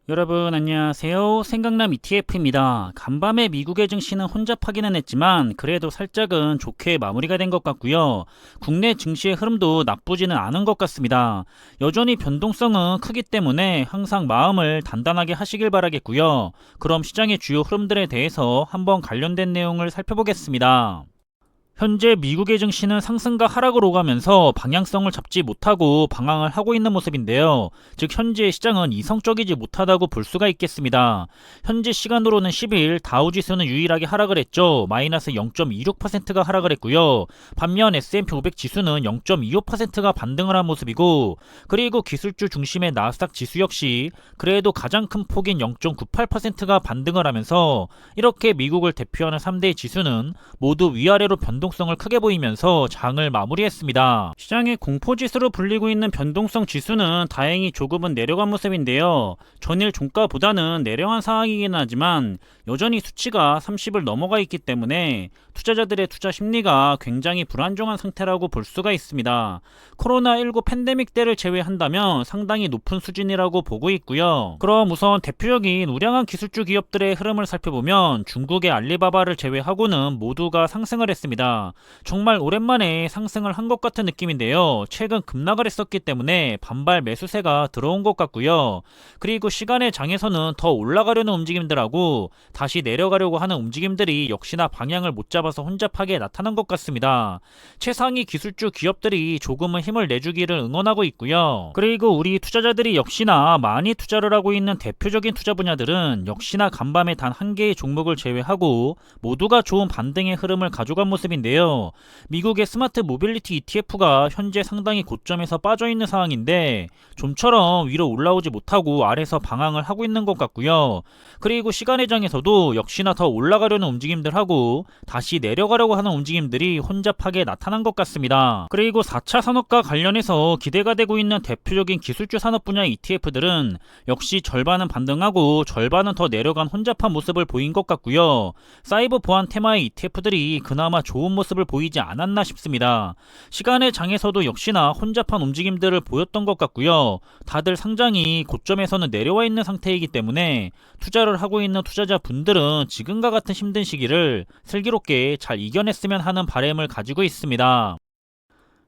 여러분 안녕하세요. 생강남 ETF입니다. 간밤에 미국의 증시는 혼잡하기는 했지만 그래도 살짝은 좋게 마무리가 된 것 같고요. 국내 증시의 흐름도 나쁘지는 않은 것 같습니다. 여전히 변동성은 크기 때문에 항상 마음을 단단하게 하시길 바라겠고요. 그럼 시장의 주요 흐름들에 대해서 한번 관련된 내용을 살펴보겠습니다. 현재 미국의 증시는 상승과 하락을 오가면서 방향성을 잡지 못하고 방황을 하고 있는 모습인데요. 즉 현재 시장은 이성적이지 못하다고 볼 수가 있겠습니다. 현재 시간으로는 10일 다우지수는 유일하게 하락을 했죠. 마이너스 0.26%가 하락을 했고요. 반면 S&P 500 지수는 0.25%가 반등을 한 모습이고, 그리고 기술주 중심의 나스닥 지수 역시 그래도 가장 큰 폭인 0.98%가 반등을 하면서 이렇게 미국을 대표하는 3대 지수는 모두 위아래로 변동성을 크게 보이면서 장을 마무리했습니다. 시장의 공포지수로 불리고 있는 변동성 지수는 다행히 조금은 내려간 모습인데요. 전일 종가보다는 내려간 상황이긴 하지만 여전히 수치가 30을 넘어가 있기 때문에 투자자들의 투자 심리가 굉장히 불안정한 상태라고 볼 수가 있습니다. 코로나19 팬데믹 때를 제외한다면 상당히 높은 수준이라고 보고 있고요. 그럼 우선 대표적인 우량한 기술주 기업들의 흐름을 살펴보면 중국의 알리바바를 제외하고는 모두가 상승을 했습니다. 정말 오랜만에 상승을 한 것 같은 느낌인데요. 최근 급락을 했었기 때문에 반발 매수세가 들어온 것 같고요. 그리고 시간의 장에서는 더 올라가려는 움직임들하고 다시 내려가려고 하는 움직임들이 역시나 방향을 못 잡아서 혼잡하게 나타난 것 같습니다. 최상위 기술주 기업들이 조금은 힘을 내주기를 응원하고 있고요. 그리고 우리 투자자들이 역시나 많이 투자를 하고 있는 대표적인 투자 분야들은 역시나 간밤에 단 한 개의 종목을 제외하고 모두가 좋은 반등의 흐름을 가져간 모습인데요. 미국의 스마트 모빌리티 ETF가 현재 상당히 고점에서 빠져있는 상황인데 좀처럼 위로 올라오지 못하고 아래서 방황을 하고 있는 것 같고요. 그리고 시간의 장에서도 역시나 더 올라가려는 움직임들하고 다시 내려가려고 하는 움직임들이 혼잡하게 나타난 것 같습니다. 그리고 4차 산업과 관련해서 기대가 되고 있는 대표적인 기술주 산업 분야 ETF들은 역시 절반은 반등하고 절반은 더 내려간 혼잡한 모습을 보인 것 같고요. 사이버 보안 테마의 ETF들이 그나마 좋은 모습을 보이지 않았나 싶습니다. 시간의 장에서도 역시나 혼잡한 움직임들을 보였던 것 같고요. 다들 상장이 고점에서는 내려와 있는 상태이기 때문에 투자를 하고 있는 투자자 분들은 지금과 같은 힘든 시기를 슬기롭게 잘 이겨냈으면 하는 바람을 가지고 있습니다.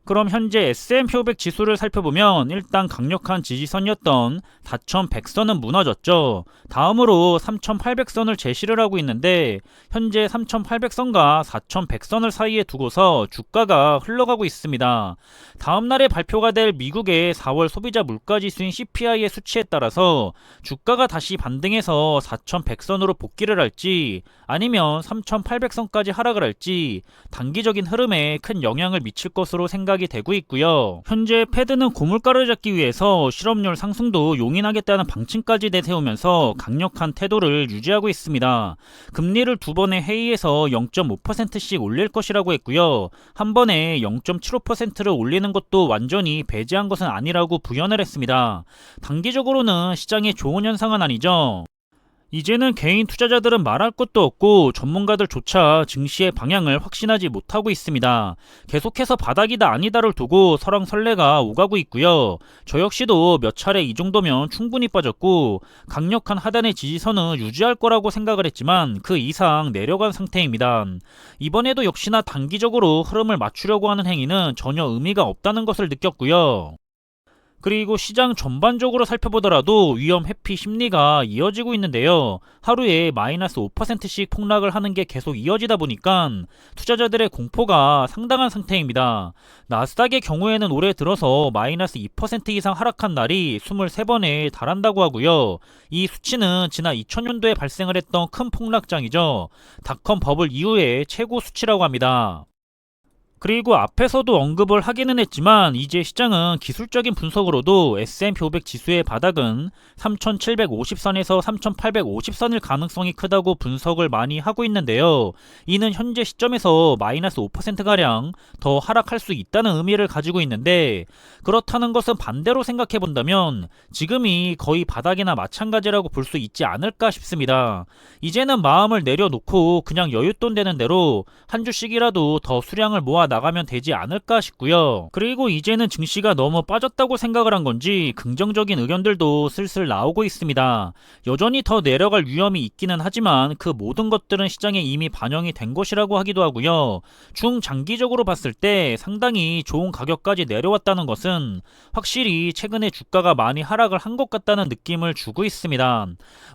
그럼 현재 S&P 500 지수를 살펴보면 일단 강력한 지지선이었던 4100선은 무너졌죠. 다음으로 3800선을 제시를 하고 있는데 현재 3800선과 4100선을 사이에 두고서 주가가 흘러가고 있습니다. 다음날에 발표가 될 미국의 4월 소비자 물가지수인 CPI의 수치에 따라서 주가가 다시 반등해서 4100선으로 복귀를 할지 아니면 3800선까지 하락을 할지 단기적인 흐름에 큰 영향을 미칠 것으로 생각이 되고 있고요. 현재 패드는 고물가를 잡기 위해서 실업률 상승도 용인하겠다는 방침까지 내세우면서 강력한 태도를 유지하고 있습니다. 금리를 두 번의 회의에서 0.5%씩 올릴 것이라고 했고요. 한 번에 0.75%를 올리는 것도 완전히 배제한 것은 아니라고 부연을 했습니다. 단기적으로는 시장에 좋은 현상은 아니죠. 이제는 개인 투자자들은 말할 것도 없고 전문가들조차 증시의 방향을 확신하지 못하고 있습니다. 계속해서 바닥이다 아니다를 두고 설왕설래가 오가고 있고요. 저 역시도 몇 차례 이 정도면 충분히 빠졌고 강력한 하단의 지지선은 유지할 거라고 생각을 했지만 그 이상 내려간 상태입니다. 이번에도 역시나 단기적으로 흐름을 맞추려고 하는 행위는 전혀 의미가 없다는 것을 느꼈고요. 그리고 시장 전반적으로 살펴보더라도 위험 회피 심리가 이어지고 있는데요. 하루에 마이너스 5%씩 폭락을 하는 게 계속 이어지다 보니까 투자자들의 공포가 상당한 상태입니다. 나스닥의 경우에는 올해 들어서 마이너스 2% 이상 하락한 날이 23번에 달한다고 하고요. 이 수치는 지난 2000년도에 발생을 했던 큰 폭락장이죠. 닷컴 버블 이후의 최고 수치라고 합니다. 그리고 앞에서도 언급을 하기는 했지만 이제 시장은 기술적인 분석으로도 S&P 500 지수의 바닥은 3750선에서 3850선일 가능성이 크다고 분석을 많이 하고 있는데요. 이는 현재 시점에서 마이너스 5%가량 더 하락할 수 있다는 의미를 가지고 있는데, 그렇다는 것은 반대로 생각해 본다면 지금이 거의 바닥이나 마찬가지라고 볼 수 있지 않을까 싶습니다. 이제는 마음을 내려놓고 그냥 여윳돈 되는 대로 한 주씩이라도 더 수량을 모아 나가면 되지 않을까 싶고요. 그리고 이제는 증시가 너무 빠졌다고 생각을 한 건지 긍정적인 의견들도 슬슬 나오고 있습니다. 여전히 더 내려갈 위험이 있기는 하지만 그 모든 것들은 시장에 이미 반영이 된 것이라고 하기도 하고요. 중장기적으로 봤을 때 상당히 좋은 가격까지 내려왔다는 것은 확실히 최근에 주가가 많이 하락을 한 것 같다는 느낌을 주고 있습니다.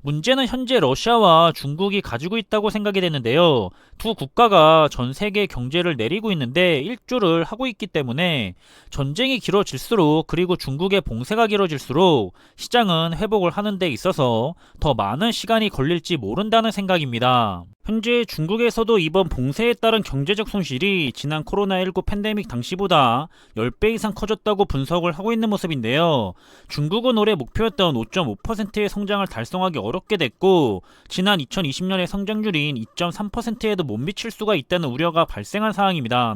문제는 현재 러시아와 중국이 가지고 있다고 생각이 되는데요. 두 국가가 전 세계 경제를 내리고 있는데 일조를 하고 있기 때문에 전쟁이 길어질수록, 그리고 중국의 봉쇄가 길어질수록 시장은 회복을 하는 데 있어서 더 많은 시간이 걸릴지 모른다는 생각입니다. 현재 중국에서도 이번 봉쇄에 따른 경제적 손실이 지난 코로나19 팬데믹 당시보다 10배 이상 커졌다고 분석을 하고 있는 모습인데요. 중국은 올해 목표였던 5.5%의 성장을 달성하기 어렵게 됐고, 지난 2020년의 성장률인 2.3%에도 못 미칠 수가 있다는 우려가 발생한 상황입니다.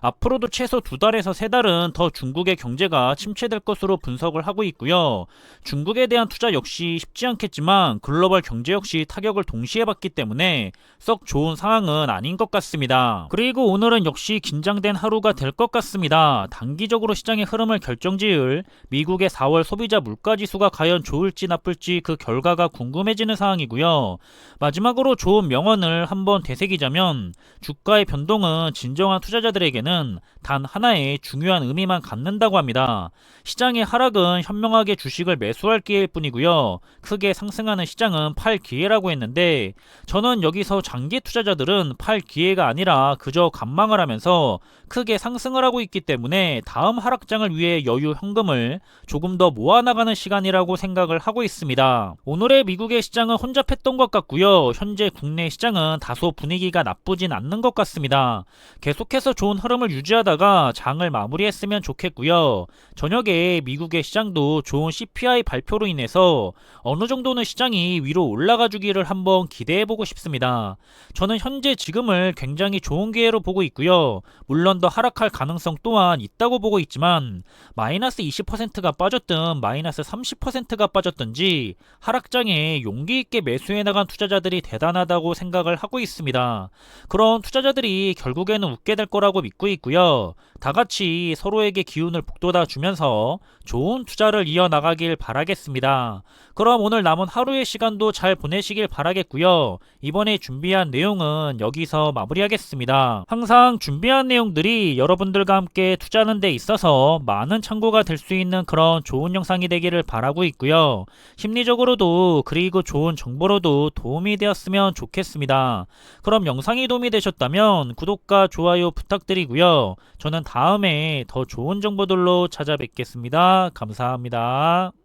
앞으로도 최소 2달에서 3달은 더 중국의 경제가 침체될 것으로 분석을 하고 있고요. 중국에 대한 투자 역시 쉽지 않겠지만 글로벌 경제 역시 타격을 동시에 받기 때문에 썩 좋은 상황은 아닌 것 같습니다. 그리고 오늘은 역시 긴장된 하루가 될 것 같습니다. 단기적으로 시장의 흐름을 결정지을 미국의 4월 소비자 물가지수가 과연 좋을지 나쁠지 그 결과가 궁금해지는 상황이고요. 마지막으로 좋은 명언을 한번 되새기자면, 주가의 변동은 진정한 투자자들에게는 단 하나의 중요한 의미만 갖는다고 합니다. 시장의 하락은 현명하게 주식을 매수할 기회일 뿐이고요. 크게 상승하는 시장은 팔 기회라고 했는데, 저는 여기서 장기 투자자들은 팔 기회가 아니라 그저 관망을 하면서 크게 상승을 하고 있기 때문에 다음 하락장을 위해 여유 현금을 조금 더 모아나가는 시간이라고 생각을 하고 있습니다. 오늘의 미국의 시장은 혼잡했던 것 같고요. 현재 국내 시장은 다소 분위기가 나쁘진 않는 것 같습니다. 계속해서 좋은 흐름을 유지하다가 장을 마무리했으면 좋겠고요. 저녁에 미국의 시장도 좋은 CPI 발표로 인해서 어느 정도는 시장이 위로 올라가 주기를 한번 기대해보고 싶습니다. 저는 현재 지금을 굉장히 좋은 기회로 보고 있고요. 물론 더 하락할 가능성 또한 있다고 보고 있지만, 마이너스 20%가 빠졌든 마이너스 30%가 빠졌든지 하락장에 용기 있게 매수해 나간 투자자들이 대단하다고 생각을 하고 있습니다. 그런 투자자들이 결국에는 웃게 될 거라고 믿고 있고요. 다 같이 서로에게 기운을 북돋아 주면서 좋은 투자를 이어나가길 바라겠습니다. 그럼 오늘 남은 하루의 시간도 잘 보내시길 바라겠고요. 이번에 준비한 내용은 여기서 마무리하겠습니다. 항상 준비한 내용들이 여러분들과 함께 투자하는 데 있어서 많은 참고가 될 수 있는 그런 좋은 영상이 되기를 바라고 있고요. 심리적으로도 그리고 좋은 정보로도 도움이 되었으면 좋겠습니다. 그럼 영상이 도움이 되셨다면 구독과 좋아요 부탁드리고요. 저는 다음에 더 좋은 정보들로 찾아뵙겠습니다. 감사합니다.